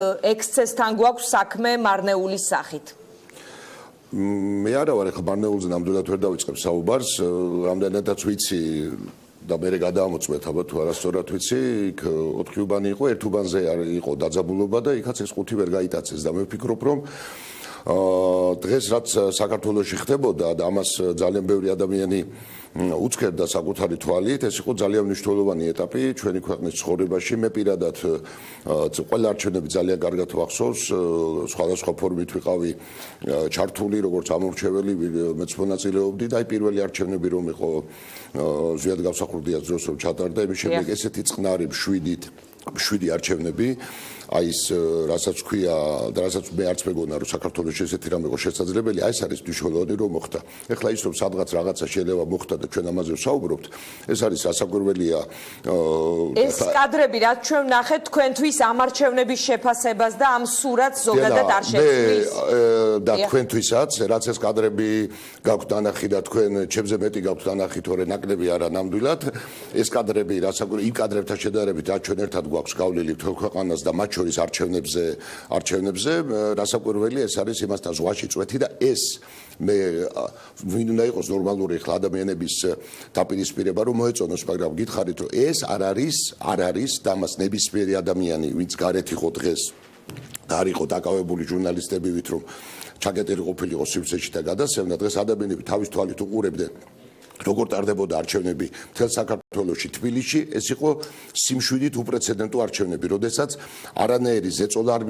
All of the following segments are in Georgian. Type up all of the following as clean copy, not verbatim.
ექსცესთან გვაქვს საქმე მარნეულის სახით. მე არა ვარ ახლა მარნეულზე ნამდვილად ვერ დავიწყებ საუბარს, რამდენადაც ვიცი და მე გადაამოწმეთ ალბათ თუ არასწორად ვიცი, იქ 4 უბანი იყო, 1 უბანზე იყო დაძაბულობა და იქაც ეს 5 ვერ გაიტაცეს და მე ვფიქრობ რომ დღეს რაც საქართველოში ხდებოდა და ამას ძალიან ბევრი ადამიანი უცქერდა საკუთარი თვალით, ეს იყო ძალიან მნიშვნელოვანი ეტაპი ჩვენი ქვეყნის ცხოვრებაში. მე პირადად ყველა არჩევნები ძალიან კარგად ვახსოვს, სხვადასხვა ფორმით ვიყავი ჩართული, როგორც ამორჩეველი, მეც მონაწილეობდი და აი პირველი არჩევნები რომ იყო ზვიად გამსახურდიას დროს რომ ჩატარდა, იმის შემდეგ ესეთი წყნარი 7 არჩევნები აი ეს რასაც ქვია და რასაც მე არც მეგონა რომ საქართველოს ესეთი რამე იყო შესაძლებელი, აი ეს არის მნიშვნელოვანი რომ მოხდა. ეხლა ის რომ სადღაც რაღაცა შეიძლება მოხდა და ჩვენ ამაზე ვსაუბრობთ, ეს არის რასაკვირველია. ეს კადრები რაც ჩვენ ვნახეთ თქვენთვის ამ არჩევნების შეფასებას და ამ სურათს ზოგადად არ შეცვლის. და თქვენთვისაც, რაც ეს კადრები გაქვთ დანახი და თქვენ ჩემზე მეტი გაქვთ დანახი, თორე ნაკლები არა ნამდვილად. ეს კადრები რასაკვირველია, იმ კადრებთან შედარებით რაც ჩვენ ერთად გვაქვს გავლილი მთელ ქვეყანას და მათ შორის არჩევნებზე რასაკვირველი ეს არის იმასთან ზღვაში წვეთი და ეს მე ვინ უნდა იყოს ნორმალური ახლა ადამიანების დაპირისპირება რომ მოეწონოს, მაგრამ გითხარით რომ ეს არ არის და მას ნებისმიერი ადამიანი ვინც გარეთ იყო დღეს და არ იყო დაკავებული ჟურნალისტებივით რომ ჩაკეტილი ყოფილიყო სივრცეში და გადასევნა, დღეს ადამიანები თავის თვალით უყურებდნენ როგორ ტარდებოდა არჩევნები მთელ საქართველოში, თბილისში, ეს იყო სიმშვიდით უპრეცედენტო არჩევნები, როდესაც არანაირი ზეწოლა არ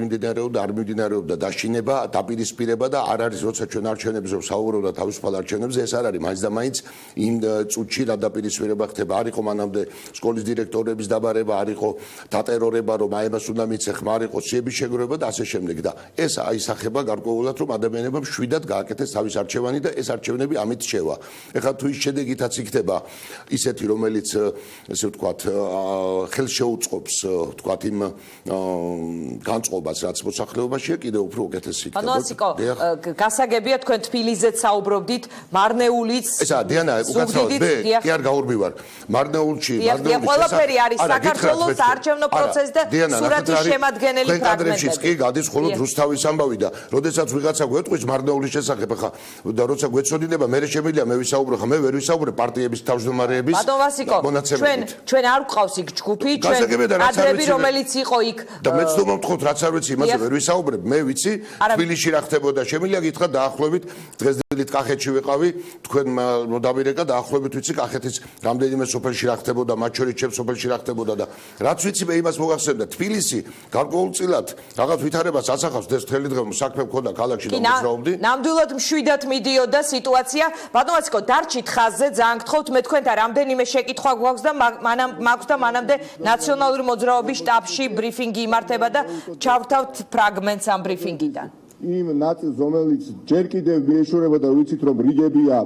მიმდინარეობდა დაშინება, დაპირისპირება და არ არის როცა ჩვენ არჩევნებზე ვსაუბრობ და თავისუფალ არჩევნებზე, ეს არ არის მაინც და მაინც იმ წუთში რა დაპირისპირება ხდება, არ იყო მანამდე სკოლის დირექტორების დაბარება, არ იყო დატერორება, რომ აი მას უნდა მიცე ხმა, არ იყო სიების შეგროვება და ასე შემდეგ და ეს აისახება გარკვეულად რომ ადამიანებმა მშვიდად გააკეთეს თავის არჩევანი და ეს არჩევნები ამით შევა. ეხლა თუ ის შედეგითაც იქნება ისეთი, რომელიც ესე ვთქვათ, ხელს შეუწყობს ვთქვათ იმ განწყობას, რაც მოსახლეობაშია, კიდევ უფრო უკეთესი იქნება. ანუ ასიკო, გასაგებია თქვენ თბილისზეც საუბრობდით, მარნეულიც. ესა დიანა, უკაცრავად მე კი არ გაურბივარ. მარნეულში ყველაფერი არის საქართველოს არჩევნო პროცესი და სურათის შემადგენელი ფრაგმენტები. კი გადის მხოლოდ რუსთავის ამბავი და როდესაც ვიღაცა გვეტყვის მარნეულის შესახებ, ხა და როცა გვეცოდინება, მე შემიძლია მე ვისაუბრო, ხა მე ვერ ვისაუბრე პარტიების თავმჯდომარეების მონაცემებით. ჩვენ არ გვყავს იქ ჯგუფი, ჩვენ ადრები რომელიც იყო იქ და მეც თუ მომთხოვთ რაც არ ვიცი, იმაზე ვერ ვისაუბრებ, მე ვიცი თბილისში რა ხდებოდა, შემიძლია გითხრათ დაახლოებით დღესდღეობით კახეთში ვიყავი, თქვენ მოდავირეკა დაახლოებით ვიცი კახეთის რამდენიმე სოფელში რა ხდებოდა, მათ შორის ჩემს სოფელში რა ხდებოდა და რაც ვიცი მე იმას მოგახსენდა, თბილისი გარკვეულწილად რაღაც ვითარებას ასახავს, ეს მთელი დღე საქმე მქონდა ქალაქში და მოძრაობდი. ნამდვილად მშვიდად მიდიოდა სიტუაცია. ბატონო ასიკო, დარჩით ხაზზე, ძალიან გთხოვთ, მე თქვენთან რამდენიმე შეკითხვა გვაქვს და მაქვს და მანამდე ნაციონალური მოძრაობის შტაბში ბრიფინგი იმართება და ჩავთავთ ფრაგმენტს ამ ბრიფინგიდან. იმ ნაწილს, რომელიც ჯერ კიდევ მიეშურება და ვიცით რომ რიგებია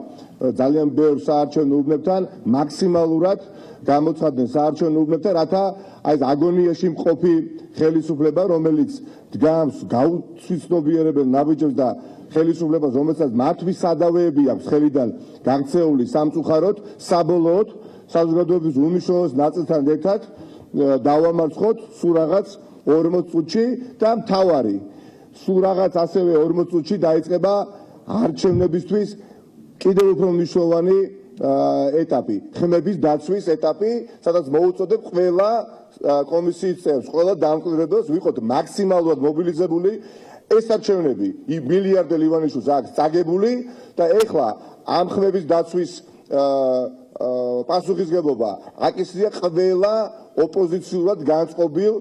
ძალიან ბევრ საარჩევნო უბნებთან, მაქსიმალურად გამოცხადდნენ საარჩევნო უბნებთან, რათა აი აგონიაში მყოფი ხელისუფლება, რომელიც დგამს გაუცნობიერებელ ნაბიჯებს და ხელისუფლებას, რომელსაც მათთვის სადავეები აქვს ხელიდან გაქცეული სამწუხაროდ, საბოლოოდ საზოგადოების უმნიშვნელოს ნაწილთან ერთად დავამარცხოთ სულ რაღაც 40 წუთში და მთავარი სულ რაღაც ასევე 40 წუთში დაიწყება არჩევნებისთვის კიდევ უფრო მნიშვნელოვანი ეტაპი, ხმების დაცვის ეტაპი, სადაც მოუწოდებ ყველა კომისიის წევრს, ყველა დამკვირვებელს ვიყოთ მაქსიმალურად მობილიზებული. ეს არჩევნები მილიარდელ ივანიშვილს აქვს წაგებული და ეხლა ამ ხმების დაცვის პასუხისგებლობა აკისრია ყველა ოპოზიციურად განწყობილ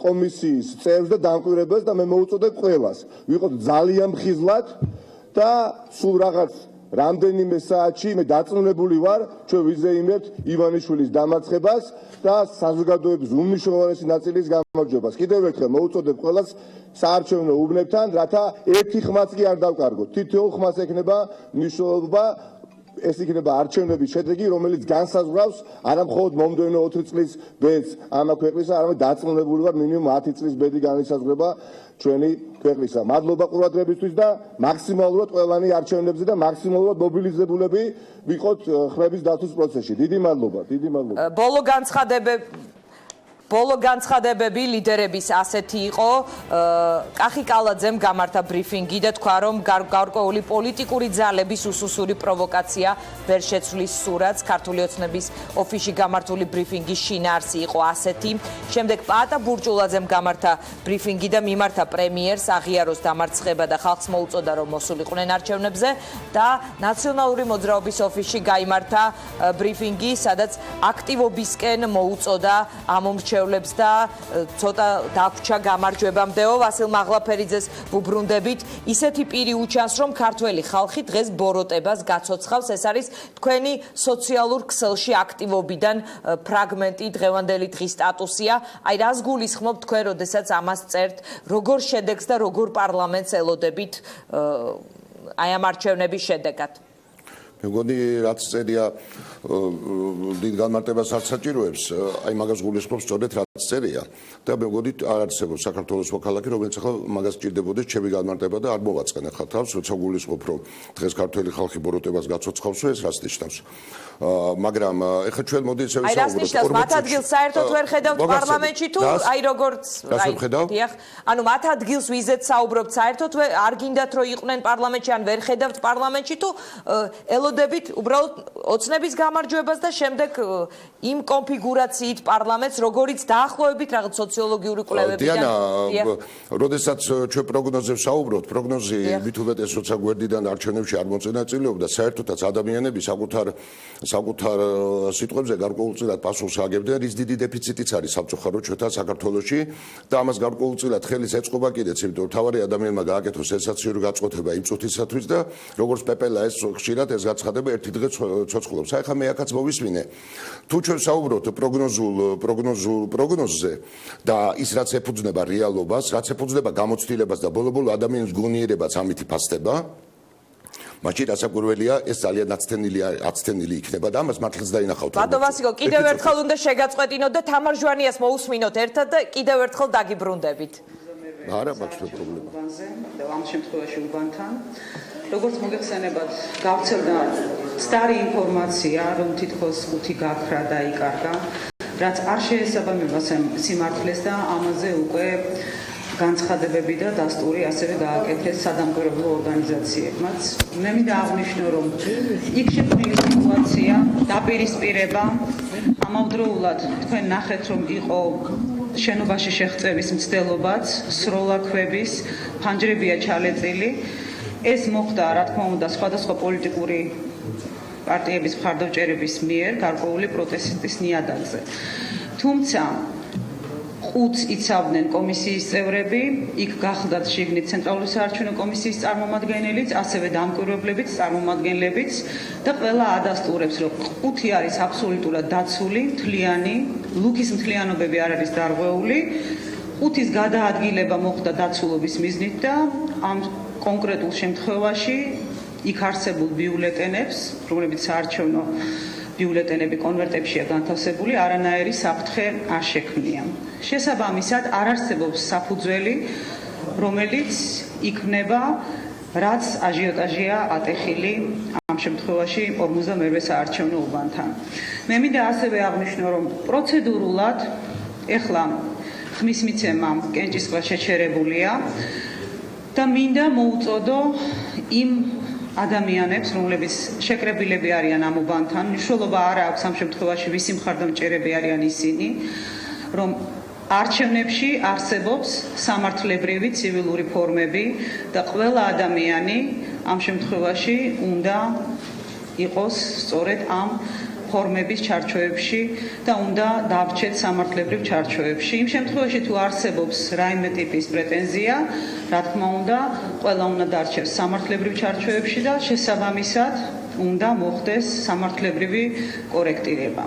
კომისიის წევრს და დამკვირვებელს და მე მოუწოდებ ყველას ვიყოთ ძალიან მხიზლად და სულ რაღაც რამდენიმე საათში მე დაწუნებული ვარ ჩვენ ვიზეიმებთ ივანიშვილის დამარცხებას და საზოგადოების უმნიშვნელოვანესი ნაწილის გამარჯვებას. კიდევ ერთხელ მოუწოდებ ყველას საარჩევნო უბნებთან, რათა ერთი ხმაც კი არ დავკარგოთ. თითოეულ ხმას ექნება მნიშვნელობა, ეს იქნება არჩევნების შედეგი, რომელიც განსაზღვრავს არა მხოლოდ მომდევნო 4 წლის ბედს ამ ქვეყნისა, არამედ დაწუნებული ვარ მინიმუმ 10 წლის ბედი განისაზღვრება ჩვენი ქვეყნისა. მადლობა ყურადღებისთვის და მაქსიმალურად ყველანი არჩევნებზე და მაქსიმალურად მობილიზებულები ვიყოთ ხმების დაცვის პროცესში. დიდი მადლობა, დიდი მადლობა. ბოლო განცხადებები ბოლო განცხადებები ლიდერების ასეთი იყო. კახი კალაძემ გამართა ბრიფინგი და თქვა, რომ გარკვეული პოლიტიკური ძალების უსუსური პროვოკაცია ვერ შეცვლის სურათს. ქართული ოცნების ოფისში გამართული ბრიფინგის შინაარსი იყო ასეთი. შემდეგ პაატა ბურჭულაძემ გამართა ბრიფინგი და მიმართა პრემიერს აღიაროს დამარცხება და ხალხს მოუწოდა, რომ მოსულიყვნენ არჩევნებზე და ნაციონალური მოძრაობის ოფისში გაიმართა ბრიფინგი, სადაც აქტივობისკენ მოუწოდა ამ მომრჩევლებს და ცოტა დაგვრჩა გამარჯვებამდეო. ვასილ მაღლაფერიძეს ვუბრუნდებით. ისეთი პირი უჩანს, რომ ქართველი ხალხი დღეს ბოროტებას გაცოცხავს. ეს არის თქვენი სოციალურ ქსელში აქტივობიდან ფრაგმენტი, დღევანდელი დღის სტატუსია. აი რას გულისხმობთ თქვენ, როდესაც ამას წერთ, როგორ შედეგს და როგორ პარლამენტს ელოდებით აი ამ არჩევნების შედეგად? მეგონი რაც წერია დიდ განმარტებას არ საჭიროებს, აი მაგას გულისხმობს სწორედ რაც წერია და მეგონი არ არსებობს საქართველოს მოქალაქე, რომელიც ახლა მაგას ჭირდებოდეს ჩემი განმარტება და არ მოვაწყენ ახლა თავს, როცა გულისხმობ, რომ დღეს ქართველი ხალხი ბოროტებას გაცოცხავსო, ეს რას ნიშნავს? მაგრამ ახლა ჩვენ მოდი ისე აი რას ნიშნავს? მათ ადგილს საერთოდ ვერ ხედავთ პარლამენტში თუ აი როგორც დიახ, ანუ მათ ადგილს ვიზეთ საუბრობთ საერთოდ არ გინდათ რომ იყვნენ პარლამენტში ან ვერ ხედავთ პარლამენტში თუ ელოდებით უბრალოდ ოცნების გამარჯვებას და შემდეგ იმ კონფიგურაციით პარლამენტს როგორიც დაახლოებით რაღაც სოციოლოგიური კვლევებიდან როდესაც ჩვენ პროგნოზებს საუბრობთ, პროგნოზი მით უმეტეს როცა გვერდიდან არჩევნებში არ მოწინააღმდეგეობდა, საერთოდაც ადამიანები საკუთარ სიტყვებზე გარკვეულწილად პასუხს აგებდნენ, რის დიდი დეფიციტიც არის სამწუხაროდ ჩვენთან საქართველოში და ამას გარკვეულწილად ხელის ეწყობა კიდეც, იმიტომ რომ თავარი ადამიანმა გააკეთო სენსაციური გაწყვეტება იმ წუთისათვის და როგორც პეპელა ეს ხშირად ეს გაცხადება ერთი დღე ცოცხლობს. აი ხა მე აქაც მოვისმინე. თუ ჩვენ საუბრობთ პროგნოზზე და ის რაც ეფუძნება რეალობას, რაც ეფუძნება გამოცდილებას და ბოლო-ბოლო ადამიანის გონიერებას ამით იფასდება, მაშინ რასაკვირველია ეს ძალიან აცდენილი იქნება და ამას მართლაც დაინახავთ. ბატონ ვასილო, კიდევ ერთხელ უნდა შეგაწყვეტინოთ და თამარ ჟვანიას მოусმინოთ ერთად და კიდევ ერთხელ დაგიბრუნდებით. არა მაქვს პრობლემა. და ამ შემთხვევაში უბანთან როგორც მოგეხსენებათ, გავრცელდა სტარი ინფორმაცია, რომ თითქოს 5 გაქრა და იკარგა, რაც არ შეესაბამება სიმართლეს და ამაზე უკვე განცხადებები და დასტური ასევე გააკეთეს სადამკვირვებლო ორგანიზაციებმაც. მე მინდა აღვნიშნო, რომ იქ შექმნილი სიტუაცია დაპირისპირება ამავდროულად თქვენ ნახეთ, რომ იყო შენობაში შეღწევის მცდელობაც, სროლაქვების, ფანჯრებია ჩალეწილი. ეს მოხდა, რა თქმა უნდა, სხვადასხვა პოლიტიკური პარტიების მხარდაჭერების მიერ გარკვეული პროტესტის ნიადაგზე. თუმცა ხუთს იცავდნენ კომისიის წევრები, იქ გახდათ შიგნით ცენტრალური საარჩევნო კომისიის წარმომადგენელიც, ასევე დამკვირვებლებიც, წარმომადგენლებიც და ყველა ადასტურებს, რომ 5 არის აბსოლუტურად დაცული, მთლიანი, ლუქის მთლიანობები არ არის დარღვეული. 5-ის გადაადგილება მოხდა დაცულობის მიზნით და ამ კონკრეტულ შემთხვევაში იქ არსებულ ბიულეტენებს, რომლებიც საარჩევნო ბიულეტენები კონვერტებშია განთავსებული, არანაირი საფრთხე არ შექმნია. შესაბამისად, არ არსებობს საფუძველი, რომელიც იქნება, რაც აჟიოტაჟია ატეხილი ამ შემთხვევაში 52-ე საარჩევნო უბანთან. მე მინდა ასევე აღვნიშნო, რომ პროცედურულად ეხლა ხმის მიცემამ კენჭისყრა შეჩერებულია და მინდა მოუწოდო იმ ადამიანებს, რომლებიც შეკრებილები არიან ამ უბანთან, მნიშვნელობა არ აქვს ამ შემთხვევაში ვისი მხარდამჭერები არიან ისინი, რომ არჩევნებში არსებობს სამართლებრივი ცივილური ფორმები და ყველა ადამიანი ამ შემთხვევაში უნდა იყოს სწორედ ამ ფორმების ჩარჩოებში და უნდა დავრჩეთ სამართლებრივ ჩარჩოებში. იმ შემთხვევაში თუ არსებობს რაიმე ტიპის პრეტენზია, რა თქმა უნდა, ყველა უნდა დარჩეს სამართლებრივ ჩარჩოებში და შესაბამისად უნდა მოხდეს სამართლებრივი კორექტირება.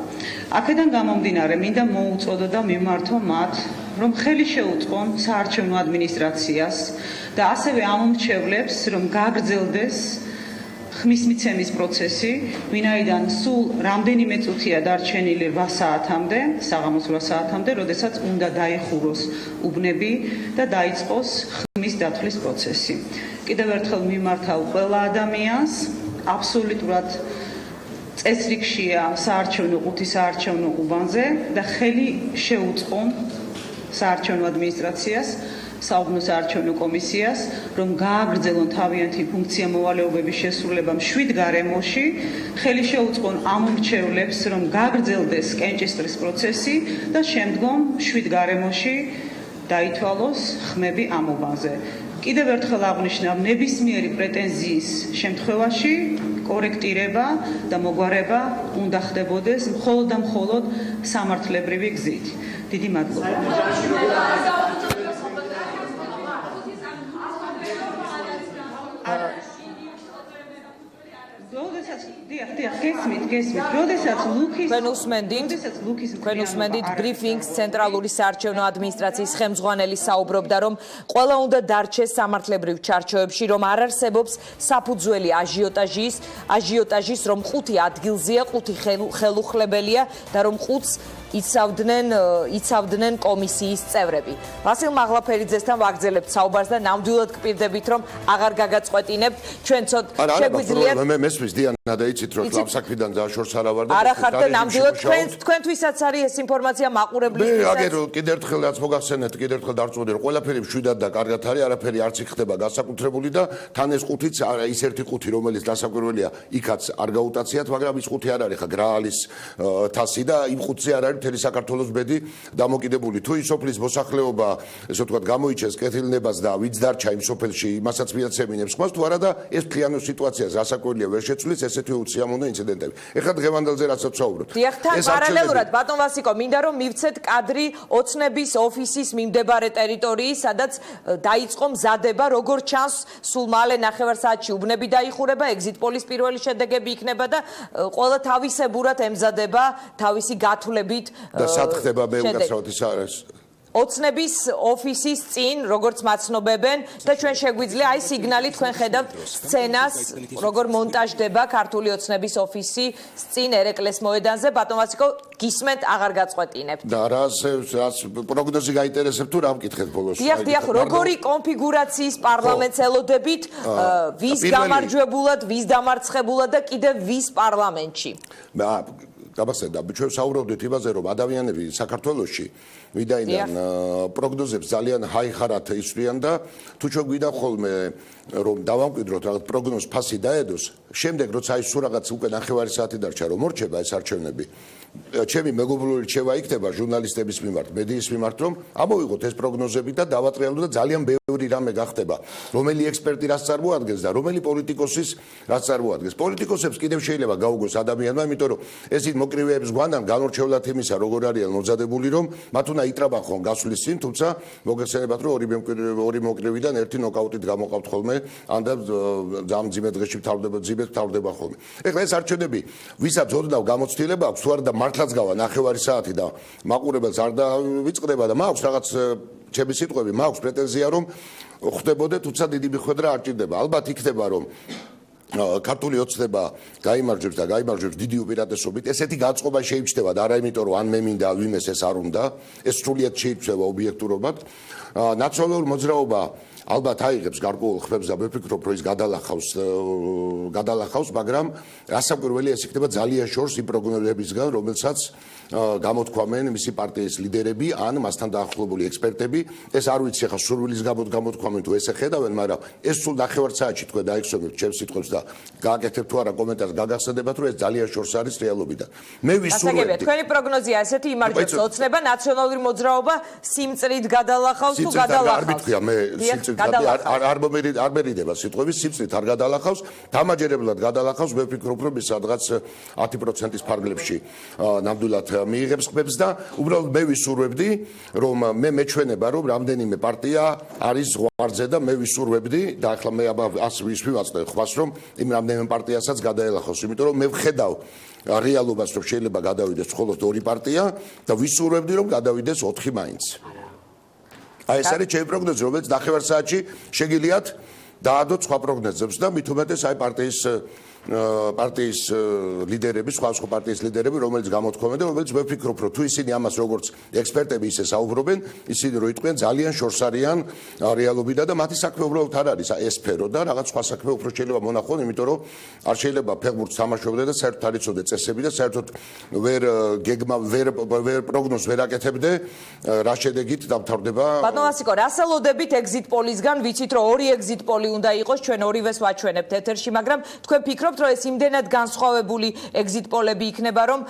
აქედან გამომდინარე, მინდა მოუწოდო და მიმართო მათ, რომ ხელი შეუწყონ საარჩევნო ადმინისტრაციას და ასევე ამომრჩევლებს, რომ გაგრძელდეს ხმის მიცემის პროცესი, ვინაიდან სულ რამდენიმე წუთია დარჩენილი 8 საათამდე, საღამოს 8 საათამდე, როდესაც უნდა დაიხუროს უბნები და დაიწყოს ხმის დათვლის პროცესი. კიდევ ერთხელ მიმართავ ყველა ადამიანს, აბსოლუტურად წესრიგშია საარჩევნო ყუთი საარჩევნო უბანზე და ხელი შეუწყონ საარჩევნო ადმინისტრაციას, საუბნო საარჩევნო კომისიას, რომ გააგრძელონ თავიანთი ფუნქცია მოვალეობების შესრულება 7 გარემოში, ხელი შეუწყონ ამ მრჩევლებს, რომ გააგრძელდეს კენჭისყრის პროცესი და შემდგომ 7 გარემოში დაითვალოს ხმები ამ უბანზე. კიდევ ერთხელ აღნიშნავ, ნებისმიერი პრეტენზიის შემთხვევაში კორექტირება და მოგვარება უნდა ხდებოდეს მხოლოდ და მხოლოდ სამართლებრივი გზით. დიდი მადლობა. Თქვენ უსმენდით ბრიფინგს ცენტრალური საარჩევნო ადმინისტრაციის ხელმძღვანელი საუბრობდა, რომ ყველა უნდა დარჩეს სამართლებრივ ჩარჩოებში, რომ არ არსებობს საფუძველი აჟიოტაჟის, რომ 5 ადგილზეა, 5 ხელუხლებელია და რომ 5-ს იცავდნენ კომისიის წევრები. ვასილ მაღლაფერიძესთან ვაგრძელებთ საუბარს და ნამდვილად გპირდებით, რომ აღარ გაგაწყვეტინებთ. ჩვენ შეგვიძლიათ მე მესმის დიანა და იცით რომ ამ საქმიდან ზაშორს არა ვარ და არა ხართ და ნამდვილად თქვენთვისაც არის ეს ინფორმაცია მაყურებლისთვისაც. მე აგერ კიდევ ერთხელ რაც მოგახსენეთ, კიდევ ერთხელ დარწმუნდი რომ ყველაფერი მშვიდად და კარგად არის, არაფერი არც იქ ხდება განსაკუთრებული და თან ეს ყუთიც ის ერთი ყუთი რომელიც დასაკვირველია, იქაც არ გაუტაციათ, მაგრამ ის ყუთი არ არის ხა გრაალის თასი და იმ ყუთზე არ არის მთელი საქართველოს ბედი დამოკიდებული. თუ ის სოფლის მოსახლეობა, ესე ვთქვათ, გამოიჩენს კეთილნებას და ვინც დარჩა იმ სოფელში, იმასაც მიაცემინებს ხმას, თუ არა და ეს მთლიანო სიტუაციას დასაკვირველია ვერ შეცვლის ესეთი უციამოვნო ინციდენტები. ეხლა დღევანდელზე რასაც ვსაუბრობთ. დიახ, თან პარალელურად ბატონ ვასიკო, მინდა რომ მივცეთ კადრი ოცნების ოფისის მიმდებარე ტერიტორიის, სადაც დაიწყო მზადება, როგორც ჩანს, სულ მალე 9 საათში უბნები დაიხურება, ეგზიტ პოლის პირველი შედეგები იქნება და ყველა თავისებურად ემზადება თავისი გათვლებით და სად ხდება მე უკაცრავად ის არის ოცნების ოფისის წინ, როგორც მაცნობებენ და ჩვენ შეგვიძლია აი სიგნალი თქვენ ხედავთ სცენას, როგორ მონტაჟდება ქართული ოცნების ოფისი წინ ერეკლეს მოედანზე. ბატონ ვასიკო, გისმენთ, აღარ გაწყვეტინებთ. და რას პროგნოზი გაინტერესებთ თუ რა მკითხეთ ბოლოს? დიახ, როგორი კონფიგურაციის პარლამენტს ელოდებით, ვის გამარჯვებულად, ვის დამარცხებულად და კიდევ ვის პარლამენტში? გაბახსენდა, ჩვენ საუბრობდით იმაზე, რომ ადამიანები საქართველოში ვიდაიდან პროგნოზებს ძალიან ჰაიხარად ისვრიან და თუ ჩვენ გვიდა ხოლმე რომ დავამკვიდროთ რაღაც პროგნოზ ფასი დაედოს, შემდეგ როცა ის რაღაც უკვე 9 საათი დარჩა რომ მორჩება ეს არჩევნები, ჩემი მეგობრული რჩევა იქნება ჟურნალისტების მიმართ, მედიის მიმართ, რომ ამოვიღოთ ეს პროგნოზები და დავატრიალოთ და ძალიან ბევრი რამე გახდება, რომელი ექსპერტი რაც წარმოადგენს და რომელი პოლიტიკოსის რაც წარმოადგენს. პოლიტიკოსებს კიდევ შეიძლება გაუგოს ადამიანმა, იმიტომ რომ ესეთ მოკრივეებს გვანან განორჩევლად იმისა, როგორ არიან მომზადებული, რომ მათ უნდა იტრაბახონ გასვლის წინ, თუმცა მოგეხსენებათ, რომ ორი მოკრივიდან ერთი ნოკაუტით გამოყავთ ხოლმე, ან და ძამძიმე დღეში თავდება ხოლმე. ეხლა ეს არჩევნები, ვისაც ოდნავ გამოცდილება აქვს, თუ არა და მართლაც გავა 9 საათი და მაყურებელს არ დავიწყდება და მაქვს რაღაც ჩემი სიტყვები, მაქვს პრეტენზია რომ ხდებოდა, თუმცა დიდი მიხვედრა არ ჭირდება. ალბათ იქნება რომ ქართული ოცნება გაიმარჯვებს და გაიმარჯვებს დიდი უპირატესობით. ესეთი გაწყობა შეიმჩნევა და არა იმიტომ რომ ან მე მინდა ვინმეს ეს არ უნდა, ეს სრულიად შეიცვლება ობიექტურობად. ნაციონალური მოძრაობა ალბათ აიღებს გარკვეულ ხმებს და ვფიქრობ რომ ის გადალახავს, მაგრამ რასაკვირველია ეს იქნება ძალიან შორს იმ პროგნოზებისგან, რომელსაც გამოთქვამენ მისი პარტიის ლიდერები ან მასთან დაახლოებული ექსპერტები. ეს არ ვიცი ახლა სურვილის გამოთქვამენ თუ ესე ხედავენ, მაგრამ ეს სულ 9 საათში თქვენ დაიხსენებთ ჩემს სიტყვებს და გააკეთებთ თუ არა კომენტარს, გაგახსენებათ რომ ეს ძალიან შორს არის რეალობიდან. მე ვისურვებდი. თქვენი პროგნოზია ესეთი იმარჯვებს ოცნება, ნაციონალური მოძრაობა სიმწრით გადალახავს თუ გადალახავს? არ მithქვია მე სიმწრით არ მერიდება სიტყვების სიმწრით არ გადალახავს, დამაჯერებლად გადალახავს, მე ვფიქრობ რომ ის სადღაც 10%-ის ფარგლებში ნამდვილად მიიღებს ხმებს და უბრალოდ მე ვისურვებდი რომ მე მეჩვენება რომ რამდენიმე პარტია არის ზღვარზე და მე ვისურვებდი და ახლა მე ას ვისვივაწნე ხვას რომ იმ რამდენიმე პარტიასაც გადაელახოს, იმიტომ რომ მე ვხედავ რეალობას რომ შეიძლება გადავიდეს მხოლოდ 2 პარტია და ვისურვებდი რომ გადავიდეს 4 მაინც. აი ეს არის ჩემი პროგნოზი, რომელიც 9 საათში შეგიძლიათ დაადოთ სხვა პროგნოზებს და მით უმეტეს აი პარტიის პარტიის ლიდერები, სხვა პარტიის ლიდერები, რომელიც გამოთქვამენ და რომელიც მე ვფიქრობ, რომ თუ ისინი ამას როგორც ექსპერტები ისე საუბრობენ, ისინი რო იტყვიან ძალიან შორს არიან რეალობიდან და მათი საქმე უბრალოდ არ არის ეს სფერო და რაღაც სხვა საქმე უფრო შეიძლება მონახონ, იმიტომ რომ არ შეიძლება ფეხბურთს თამაშობდე და საერთოდ არ იცოდე წესები და საერთოდ ვერ გეგმა ვერ პროგნოზს ვერ აკეთებდე რა შედეგით დამთავრდება. ბატონ ვასიკო, რას ელოდებით exit poll-ისგან? ვიცით რომ ორი exit poll-ი უნდა იყოს, ჩვენ ორივეს ვაჩვენებთ ეთერში, მაგრამ თქვენ ფიქრობთ რომ ეს იმდენად განსხვავებული exit poll-ები იქნება, რომ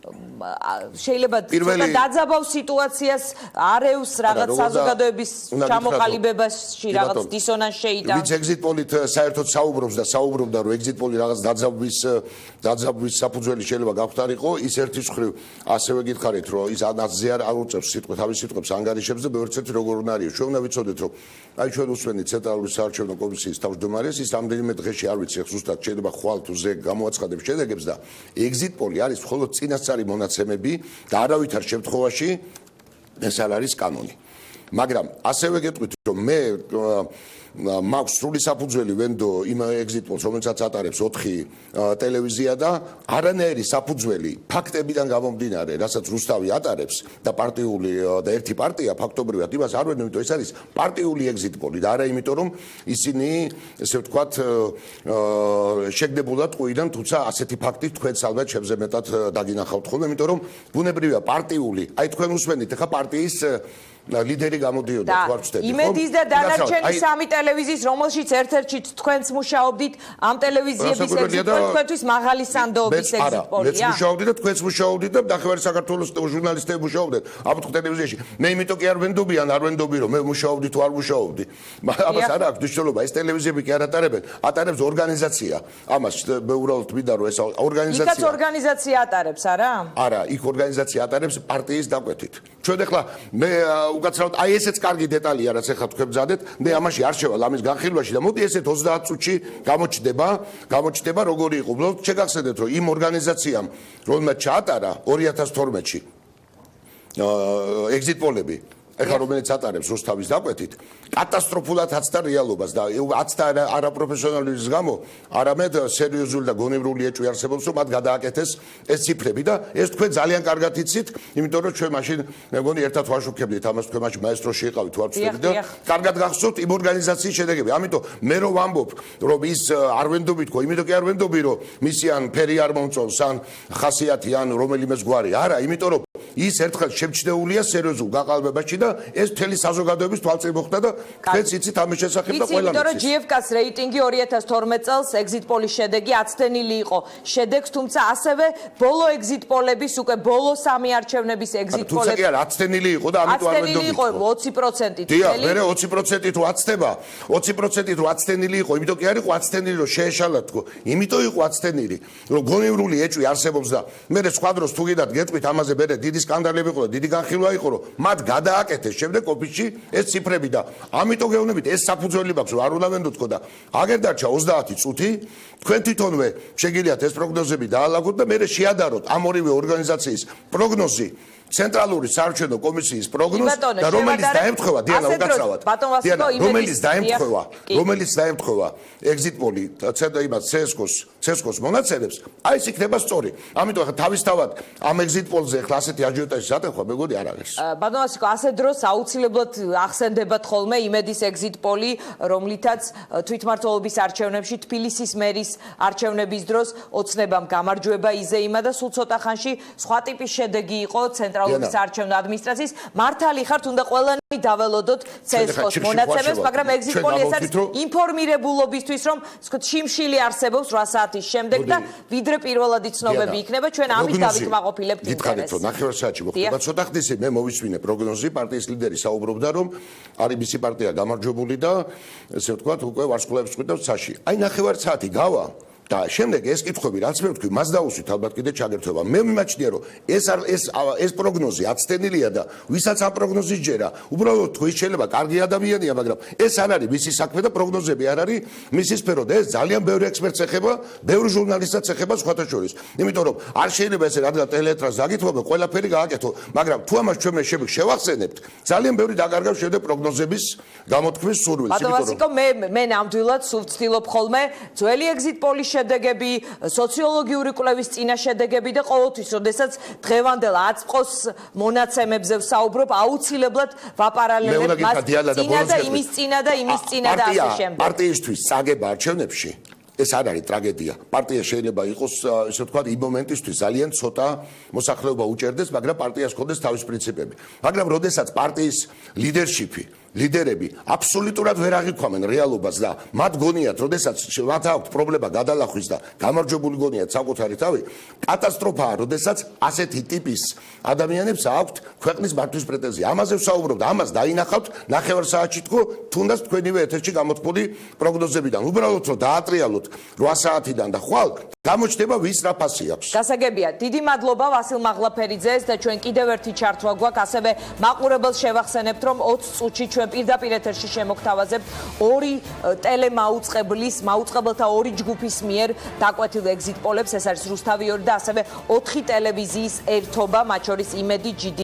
შეიძლება ცოტა დაძაბავ სიტუაციას არევს რაღაც საზოგადოების ჩამოყალიბებაში რაღაც დისონანს შეიტანს. ვინც exit poll-ით საერთოდ საუბრობს და საუბრობდა რომ exit poll-ი რაღაც დაძაბვის საფუძველი შეიძლება გაგვთარიყო, ის ერთის მხრივ ასევე გითხარით რომ ის ანაცზე არ უწევს თავის სიტყვებს ანგარიშებს და ბევრ ცეთ როგორ უნდა არის. ჩვენ უნდა ვიცოდეთ რომ აი ჩვენ უსვენით ცენტრალური საარჩევნო კომისიის თავმჯდომარეს, ის რამდენიმე დღეში არ ვიცი ზუსტად შეიძლება ხვალ თუ ზე გამოაცხადებს შედეგებს და exit poll-ი არის მხოლოდ წინასწარი მონაცემები და არავითარ შემთხვევაში ეს არ არის კანონი. მაგრამ ასევე გეტყვით რომ მე მაქვს სრული საფუძველი ვენდო იმ exit polls, რომელსაც ატარებს 4 ტელევიზია და არანაირი საფუძველი ფაქტებიდან გამომდინარე, რასაც რუსთავი ატარებს და პარტიული და ერთი პარტია ფაქტობრივად იმას არ ვენდო, იმიტომ ეს არის პარტიული exit poll და არა იმიტომ რომ ისინი ესე ვთქვათ შეგდებულად ყუიდან, თუმცა ასეთი ფაქტი თქვენს ალბათ შემზე მეტად დაგინახავთ ხოლმე, იმიტომ რომ ბუნებრივია პარტიული, აი თქვენ უსვენით ხა პარტიის ლიდერი გამოდიოდა თქვა ვწდები. იმედის და დანარჩენი სამი ტელევიზიის, რომელშიც ერთ-ერთში თქვენც მუშაობდით, ამ ტელევიზიების exit poll თქვენთვის მაღალი სანდოობის exit poll-ია. მეც მუშაობდი და თქვენც მუშაობდით და ნახევარი საქართველოს ჟურნალისტები მუშაობდნენ ამ ტელევიზიაში. მე იმიტომ კი არ ვენდობი ან არ ვენდობი რომ მე მუშაობდი თუ არ მუშაობდი. ამას არ აქვს მნიშვნელობა. ეს ტელევიზიები კი არ ატარებენ, ატარებს ორგანიზაცია. ამას უბრალოდ მინდა რომ ეს ორგანიზაცია. იქაც ორგანიზაცია ატარებს, არა? არა, იქ ორგანიზაცია ატარებს პარტიის დაკვეთით. ჩვენ ახლა მე უკაცრავად აი ესეც კარგი დეტალია რაც ახლა თქვენ ბძადეთ, მე ამაში არ შევალ ამის განხილვაში და მოდი ესეთ 30 წუთში გამოჩნდება როგორი იყო. უბრალოდ შეგახსენდეთ რომ იმ ორგანიზაციამ რომელმაც ჩაატარა 2012-ში exit poll-ები ეხლა რომელიც ატარებს რუსთავის დაკვეთით, კატასტროფულად აცდა რეალობას და აცდა არაპროფესიონალიზმის გამო, არამედ სერიოზული და გონივრული ეჭვი არსებობს, რომ მათ გადააკეთეს ეს ციფრები და ეს თქვენ ძალიან კარგად იცით, იმიტომ რომ ჩვენ მაშინ მე მგონი ერთად ვაშუქებდით ამას, თქვენ მაშინ მაესტროში იყავით, თუ არ ვცდები და კარგად გახსოვთ იმ ორგანიზაციის შედეგები. ამიტომ მე რომ ვამბობ, რომ ის არ ვენდობით ხო, იმიტომ კი არ ვენდობი, რომ მისი ან ფერი არ მომწონს, ან ხასიათი, ან რომელიმე ზღვარი. არა, იმიტომ რომ ის ერთხელ შემჩნეულია სერიოზულ გაყალბებაში და ეს მთელი საზოგადოების თვალწინ მოხდა და თქვენც იცით ამის შესახებ და ყველამ იცით. იმიტომ რომ GFK-ს რეიტინგი 2012 წელს exit poll-ის შედეგი აცდენილი იყო შედეგს, თუმცა ასევე ბოლო exit poll-ების უკვე ბოლო სამი არჩევნების exit poll-ები. თუმცა კი არა, აცდენილი იყო და ამიტომ არ ვენდობი. აცდენილი იყო 20%-ით. დიახ, მე 20%-ით რო აცდება, 20%-ით რო აცდენილი იყო, იმიტომ კი არ იყო აცდენილი, რომ შეეშალათ თქო. იმიტომ იყო აცდენილი, რომ გონივრული ეჭვი არსებობს და მე სხვა დროს თუ გიდათ გეტყვით ამაზე მე დიდი სკანდალები იყო და დიდი განხილვა იყო, რომ მათ გადააკეთეს შემდეგ ოფისში ეს ციფრები და ამიტომ გეუბნებით ეს საფუძველი მაქვს რომ არ უნდა ვენდოთ და აგერ დარჩა 30 წუთი თქვენ თვითონვე შეგიძლიათ ეს პროგნოზები დაალაგოთ და მე შეადაროთ ამ ორივე ორგანიზაციის პროგნოზი ცენტრალური საარჩევნო კომისიის პროგნოზ და რომელიც დაემთხვევა დიანა უკაცრავად რომელიც დაემთხვევა exit poll-ი იმას CSGO-ს მონაცემებს აი ეს იქნება სწორი. ამიტომ ახლა თავისთავად ამ exit poll-ზე ახლა ასეთი აჟიოტაჟი სატეხვა მეგონი არ არის. ბატონ ვასიკო, ასე დროს აუცილებლად ახსენდებათ ხოლმე იმედის exit poll-ი, რომლითაც თვითმმართველობის არჩევნებში თბილისის მერის არჩევნების დროს ოცნებამ გამარჯვება იზეიმა და სულ ცოტა ხანში სხვა ტიპის შედეგი იყო ცენტრალური საარჩევნო ადმინისტრაციის. მართალი ხართ, უნდა ყველანი დაველოდოთ CSGO-ს მონაცემებს, მაგრამ exit poll-ი ეს არის ინფორმირებულობისთვის, რომ შიმშილი არსებობს 8 საათის შემდეგ და ვიდრე პირველადი ცნობები იქნება, ჩვენ ამით დავიკმაყოფილებთ ინტერესს. გითხარით, რომ 9 საათში მოხდება ცოტა ხნის მე მოვისმინე პროგნოზი, პარტიის ლიდერი საუბრობდა, რომ არის მისი პარტია გამარჯვებული და ესე ვთქვათ, უკვე ვარსკვლავებს ყიდავს ცაში. აი 9 საათი გავა და შემდეგ ეს კითხვები რაც მე ვთქვი, მას დაუსვით ალბათ კიდე ჩაგერთვება. მე მიმაჩნია რომ ეს პროგნოზი აცდენილია და ვისაც ამ პროგნოზის ჯერა, უბრალოდ თუ ის შეიძლება კარგი ადამიანია, მაგრამ ეს არ არის მისი საქმე და პროგნოზები არ არის მისი სფერო და ეს ძალიან ბევრი ექსპერტს ეხება, ბევრი ჟურნალისტსაც ეხება სხვათა შორის. იმიტომ რომ არ შეიძლება ესე რადგან ტელეეტრას დაგითხოვებენ, ყველაფერი გააკეთო, მაგრამ თუ ამას ჩვენ შევახსენებთ, ძალიან ბევრი დაკარგავს შემდეგ პროგნოზების გამოთქმის სურვილს. ბატონო, მე ნამდვილად სულ ვცდილობ ხოლმე ძველი exit poll-ის შედეგები, სოციოლოგიური კვლევის წინა შედეგები და ყოველთვის, როდესაც დღევანდელ აწმყოს მონაცემებზე ვსაუბრობ, აუცილებლად ვაპარალელებ მას წინა და იმის წინა და ასე შემდეგ. პარტიისთვის წაგება არჩევნებში ეს არ არის ტრაგედია. პარტია შეიძლება იყოს, ესე ვთქვათ, იმ მომენტისთვის ძალიან ცოტა მოსახლეობა უჭერდეს, მაგრამ პარტიას ჰქონდეს თავის პრინციპები. მაგრამ როდესაც პარტიის ლიდერები აბსოლუტურად ვერ აღიქვამენ რეალობას და მათ გონიათ, როდესაც მათ აქვთ პრობლემა გადალახვის და გამარჯვებული გონიათ საკუთარი თავი, კატასტროფაა, როდესაც ასეთი ტიპის ადამიანებს აქვთ ქვეყნის მართვის პრეტენზია. ამაზე ვსაუბრობ და ამას დაინახავთ ნახევარ საათში თქო, თუნდაც თქვენივე ეთერში გამოთქმული პროგნოზებიდან. უბრალოდ რომ დაატრიალოთ 8 საათიდან და ხვალ გამოჩნდება ვის რა ფასი აქვს. გასაგებია, დიდი მადლობა ვასილ მაღლაფერიძეს და ჩვენ კიდევ ერთი ჩართვა გვაქვს, ასევე მაყურებელს შევახსენებთ, რომ 20 წუთში ჩვენ პირდაპირ ეთერში შემოგთავაზებთ ორი მაუწყებელთა ორი ჯგუფის მიერ დაკვეთილ exit poll-ებს, ეს არის რუსთავი 2 და ასევე 4 ტელევიზიის ერთობა, მათ შორის იმედი, GD